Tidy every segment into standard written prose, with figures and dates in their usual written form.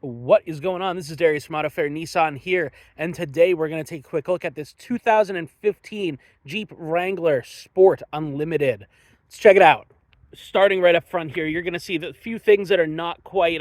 What is going on? This is Darius from Auto Fair Nissan here, and today we're going to take a quick look at this 2015 Jeep Wrangler Sport Unlimited. Let's check it out. Starting right up front here, you're going to see the few things that are not quite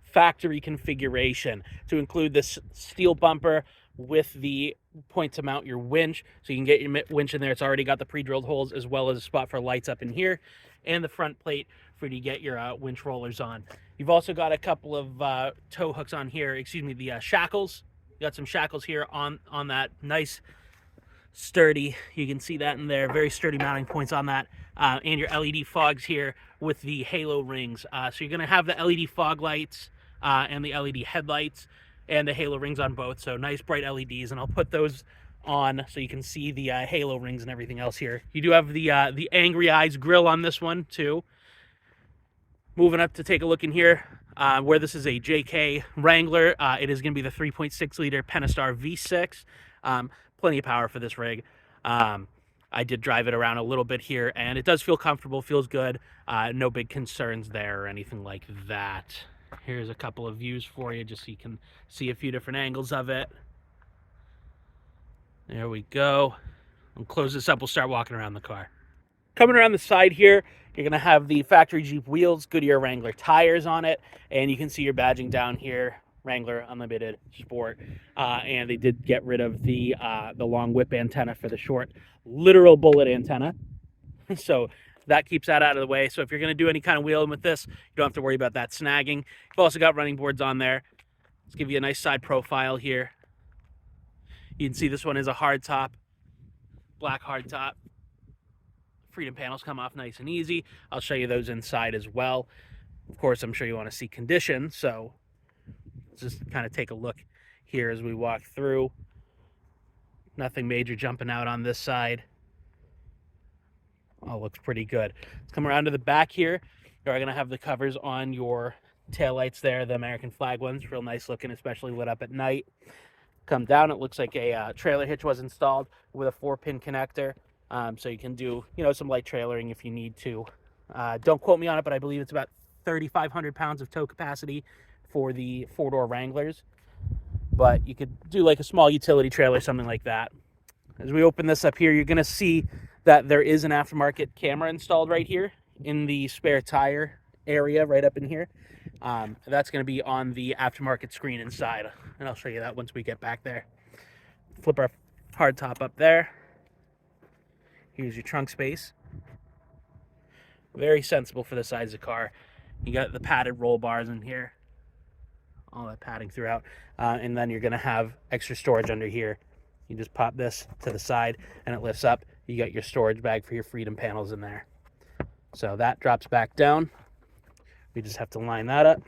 factory configuration, to include this steel bumper with the point to mount your winch, so you can get your winch in there. It's already got the pre-drilled holes, as well as a spot for lights up in here, and the front plate for you to get your winch rollers on. You've also got a couple of tow hooks on here, the shackles. You got some shackles here on that. Nice, sturdy, you can see that in there, very sturdy mounting points on that. And your LED fogs here with the halo rings. So you're going to have the LED fog lights and the LED headlights and the halo rings on both. So nice bright LEDs, and I'll put those on so you can see the halo rings and everything else here. You do have the Angry Eyes grill on this one too. Moving up to take a look in here, where this is a JK Wrangler, it is going to be the 3.6 liter Pentastar V6. Plenty of power for this rig. I did drive it around a little bit here, and it does feel comfortable, feels good. No big concerns there or anything like that. Here's a couple of views for you, just so you can see a few different angles of it. There we go. I'll close this up, we'll start walking around the car. Coming around the side here, you're going to have the factory Jeep wheels, Goodyear Wrangler tires on it, and you can see your badging down here, Wrangler Unlimited Sport. And they did get rid of the long whip antenna for the short literal bullet antenna. So that keeps that out of the way. So if you're going to do any kind of wheeling with this, you don't have to worry about that snagging. You've also got running boards on there. Let's give you a nice side profile here. You can see this one is a hard top, black hard top. Freedom panels come off nice and easy. I'll show you those inside as well. Of course, I'm sure you want to see condition, so let's just kind of take a look here as we walk through. Nothing major jumping out on this side. All looks pretty good. Let's come around to the back here. You're going to have the covers on your taillights there, the American flag ones. Real nice looking, especially lit up at night. Come down, it looks like a trailer hitch was installed with a 4-pin connector. So you can do, some light trailering if you need to. Don't quote me on it, but I believe it's about 3,500 pounds of tow capacity for the 4-door Wranglers. But you could do like a small utility trailer, something like that. As we open this up here, you're going to see that there is an aftermarket camera installed right here in the spare tire area right up in here. That's going to be on the aftermarket screen inside, and I'll show you that once we get back there. Flip our hard top up there. Here's your trunk space. Very sensible for the size of the car. You got the padded roll bars in here. All that padding throughout. And then you're going to have extra storage under here. You just pop this to the side and it lifts up. You got your storage bag for your freedom panels in there. So that drops back down. We just have to line that up,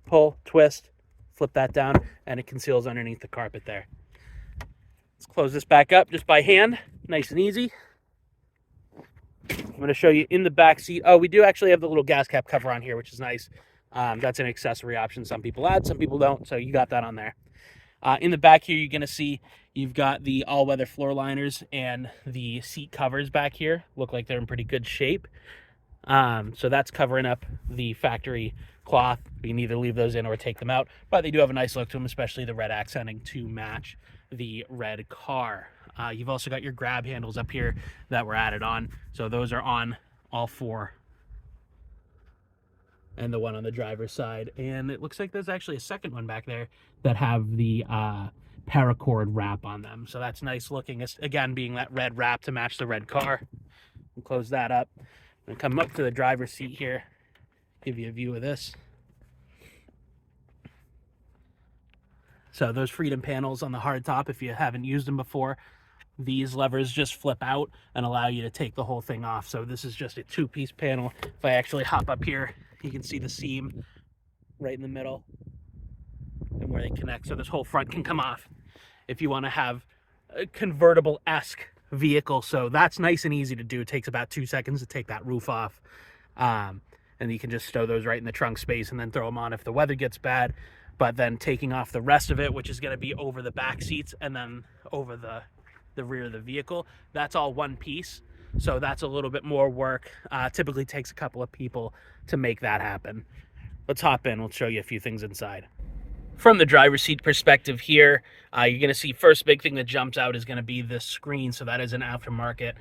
pull, twist, flip that down, and it conceals underneath the carpet there. Let's close this back up just by hand. Nice and easy. I'm going to show you in the back seat. Oh, we do actually have the little gas cap cover on here, which is nice. That's an accessory option. Some people add, some people don't, so you got that on there. In the back here, you're going to see you've got the all-weather floor liners and the seat covers back here. Look like they're in pretty good shape. So that's covering up the factory cloth. You can either leave those in or take them out, but they do have a nice look to them, especially the red accenting to match the red car. You've also got your grab handles up here that were added on. So those are on all four. And the one on the driver's side. And it looks like there's actually a second one back there that have the paracord wrap on them. So that's nice looking. It's, again, being that red wrap to match the red car. We'll close that up. And come up to the driver's seat here. Give you a view of this. So those freedom panels on the hard top, if you haven't used them before, these levers just flip out and allow you to take the whole thing off. So this is just a 2-piece panel. If I actually hop up here, you can see the seam right in the middle and where they connect. So this whole front can come off if you want to have a convertible-esque vehicle. So that's nice and easy to do. It takes about 2 seconds to take that roof off. And you can just stow those right in the trunk space and then throw them on if the weather gets bad. But then taking off the rest of it, which is going to be over the back seats and then over the rear of the vehicle, that's all one piece. So that's a little bit more work. Typically takes a couple of people to make that happen. Let's hop in. We'll show you a few things inside. From the driver's seat perspective here, you're going to see first big thing that jumps out is going to be this screen. So that is an aftermarket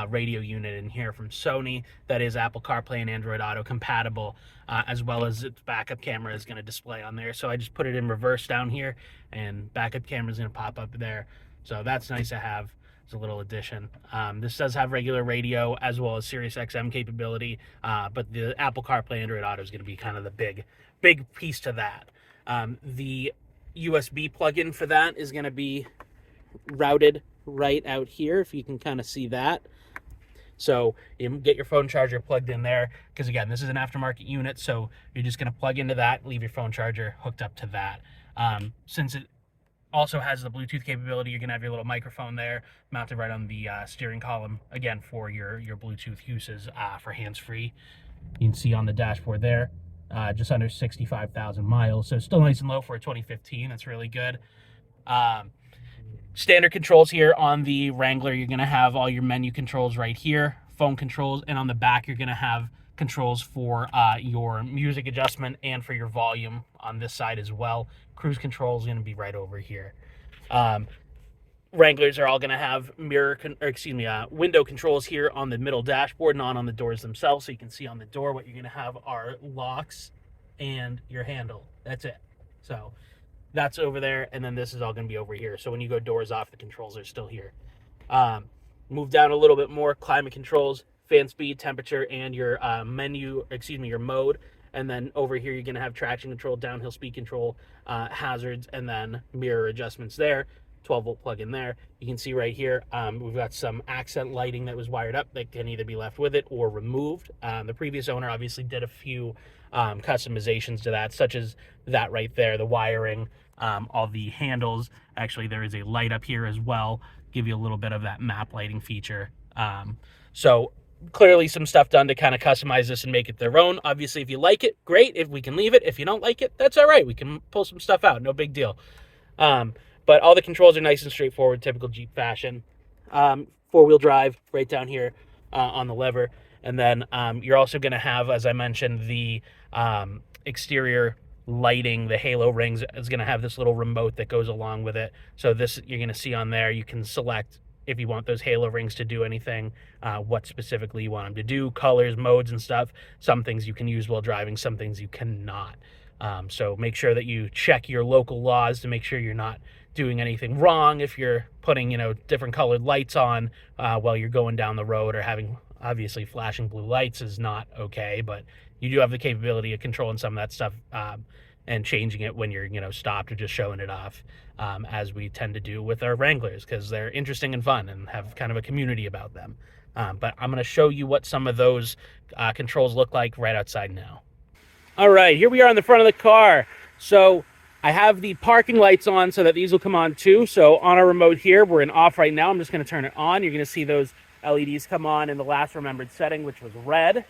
radio unit in here from Sony that is Apple CarPlay and Android Auto compatible, as well as its backup camera is going to display on there. So I just put it in reverse down here, and backup camera is going to pop up there. So that's nice to have. It's a little addition. This does have regular radio as well as Sirius XM capability, but the Apple CarPlay Android Auto is going to be kind of the big piece to that. The USB plug-in for that is going to be routed right out here, if you can kind of see that. So you get your phone charger plugged in there, because again, this is an aftermarket unit, so you're just going to plug into that, leave your phone charger hooked up to that. Since it also has the Bluetooth capability, you're going to have your little microphone there mounted right on the steering column, again, for your Bluetooth uses for hands-free. You can see on the dashboard there, just under 65,000 miles, so still nice and low for a 2015. That's really good. Standard controls here on the Wrangler. You're going to have all your menu controls right here, phone controls, and on the back you're going to have controls for your music adjustment and for your volume on this side as well. Cruise control is going to be right over here. Wranglers are all going to have window controls here on the middle dashboard, not on the doors themselves. So you can see on the door what you're going to have are locks and your handle. That's it. So that's over there, and then this is all going to be over here. So when you go doors off, the controls are still here. Move down a little bit more, climate controls, fan speed, temperature, and your your mode. And then over here, you're going to have traction control, downhill speed control, hazards, and then mirror adjustments there. 12-volt plug in there. You can see right here, we've got some accent lighting that was wired up that can either be left with it or removed. The previous owner obviously did a few customizations to that, such as that right there, the wiring, all the handles. Actually, there is a light up here as well, give you a little bit of that map lighting feature. So clearly some stuff done to kind of customize this and make it their own. Obviously, if you like it, great. If we can leave it. If you don't like it, that's all right. We can pull some stuff out. No big deal. But all the controls are nice and straightforward, typical Jeep fashion. Four-wheel drive right down here on the lever. And then you're also going to have, as I mentioned, the exterior lighting, the halo rings is going to have this little remote that goes along with it. So this, you're going to see on there, you can select if you want those halo rings to do anything, what specifically you want them to do, colors, modes, and stuff. Some things you can use while driving, some things you cannot. So make sure that you check your local laws to make sure you're not doing anything wrong if you're putting, different colored lights on while you're going down the road, or having, obviously, flashing blue lights is not okay, but you do have the capability of controlling some of that stuff and changing it when you're, stopped, or just showing it off, as we tend to do with our Wranglers, because they're interesting and fun and have kind of a community about them. But I'm going to show you what some of those controls look like right outside now. All right, here we are in the front of the car. So I have the parking lights on so that these will come on too. So on our remote here, we're in off right now. I'm just going to turn it on. You're going to see those LEDs come on in the last remembered setting, which was red.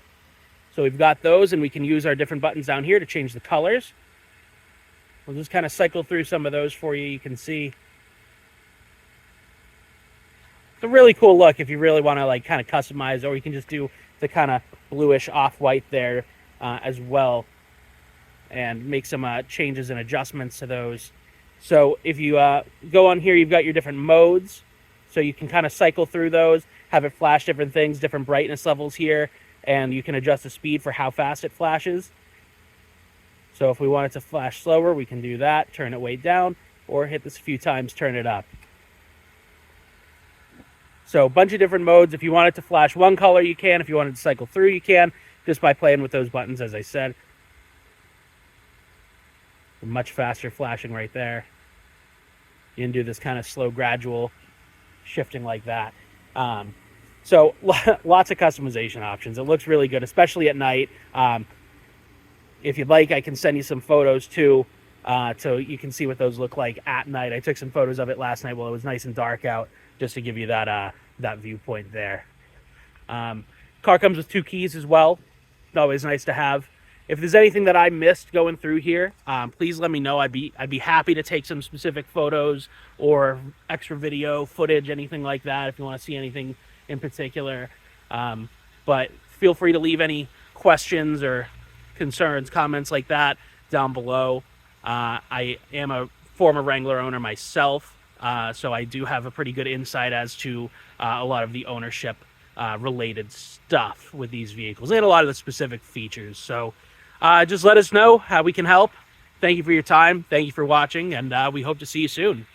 So we've got those, and we can use our different buttons down here to change the colors. We'll just kind of cycle through some of those for you. You can see it's a really cool look if you really want to kind of customize, or you can just do the kind of bluish off-white there as well, and make some changes and adjustments to those. So if you go on here, you've got your different modes, so you can kind of cycle through those, have it flash different things, different brightness levels here, and you can adjust the speed for how fast it flashes. So if we want it to flash slower, we can do that, turn it way down, or hit this a few times, turn it up. So a bunch of different modes. If you want it to flash one color, you can. If you want it to cycle through, you can, just by playing with those buttons, as I said. Much faster flashing right there. You can do this kind of slow, gradual shifting like that. So lots of customization options. It looks really good, especially at night. If you'd like, I can send you some photos too, so you can see what those look like at night. I took some photos of it last night while it was nice and dark out, just to give you that viewpoint there. Car comes with 2 keys as well. It's always nice to have. If there's anything that I missed going through here, please let me know. I'd be happy to take some specific photos or extra video footage, anything like that, if you want to see anything in particular. But feel free to leave any questions or concerns, comments like that down below. I am a former Wrangler owner myself, so I do have a pretty good insight as to a lot of the ownership related stuff with these vehicles and a lot of the specific features. So just let us know how we can help. Thank you for your time. Thank you for watching, and we hope to see you soon.